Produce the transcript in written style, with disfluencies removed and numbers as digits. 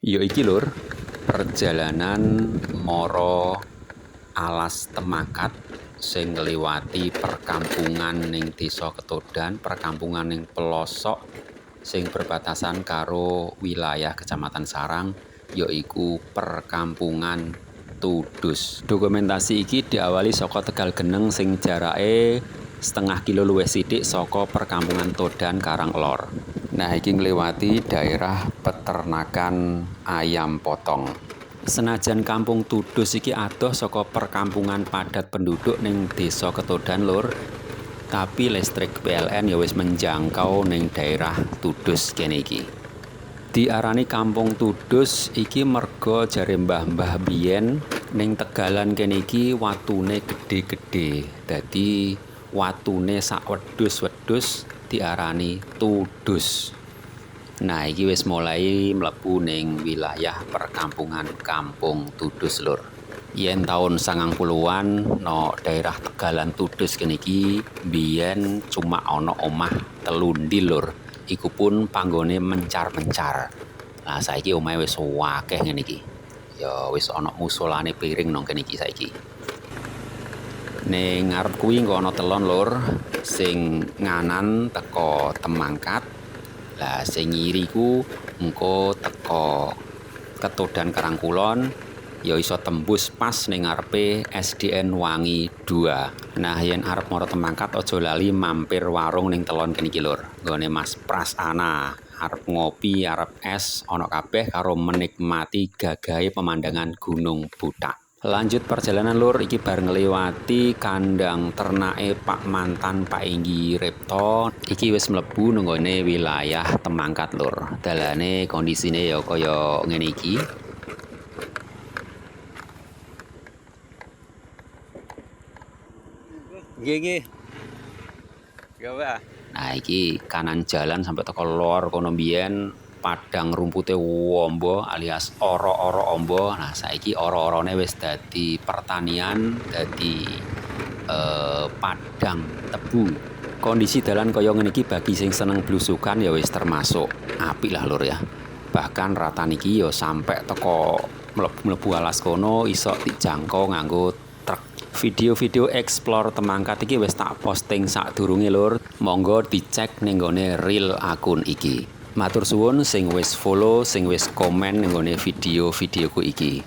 Ya iki lur, perjalanan mara alas Temakat sing ngliwati perkampungan ning Desa Ketodan, perkampungan ning pelosok sing berbatasan karo wilayah Kecamatan Sarang, yaiku perkampungan Tudus. Dokumentasi iki diawali saka Tegal Geneng sing jarake setengah kilo luwih sithik saka perkampungan Todan Karanglor. Nah, iki ngliwati daerah peternakan ayam potong. Senajan kampung Tudus iki adoh saka perkampungan padat penduduk ning Desa Ketodan lur, tapi listrik PLN ya wis menjangkau ning daerah Tudus kene iki. Diarani Kampung Tudus iki merga jare mbah-mbah biyen ning Tegalan kene iki watune gedhe-gedhe. Dadi watune sak wedhus-wedhus diarani Tudus. Nah, iki wis mulai mlebu ning wilayah perkampungan Kampung Tudus lur. Yen taun 90-an no daerah Tegalan Tudus kene iki biyen cuma ana omah telundi lur. Iku pun panggone mencar-mencar. Nah, saiki omahe wis akeh ngene iki. Ya wis ana musolane piring nang kene iki saiki. Ning ngarep kuwi engko ana telon lur, sing nganan teko Temangkat. Lah sing ngiri ku engko teko Ketodan Karangkulon, ya iso tembus pas ning ngarepe SDN Wangi 2. Nah, yen arep mara Temangkat aja lali mampir warung ning telon kene iki lur. Nggone Mas Pras ana. Arep ngopi, arep es, ana kabeh karo menikmati gagahe pemandangan Gunung Butak. Lanjut perjalanan lur, iki bar ngliwati kandang ternake Pak Mantan Pak Enggi Ripto. Iki wis mlebu nenggone wilayah Temangkat lur. Dalane kondisine ya kaya ngene iki. Nggih. Gawa. Nah, iki kanan jalan sampai teko lor kono mbiyen padang rumpute wombo alias oro-oro ombo. Nah, saiki oro-orone wis dadi pertanian, dadi padang tebu. Kondisi dalan kaya ngene iki bagi sing seneng blusukan ya wis termasuk apik lah lur ya. Bahkan ratan iki ya sampai teko mlebu alas kono iso dijangkau nganggo truk. Video-video explore Temangkat iki wis tak posting sadurunge lur. Monggo dicek ning gone reel akun iki. Matur suwun sing wis follow, sing wis komen ning gone video-videoku iki.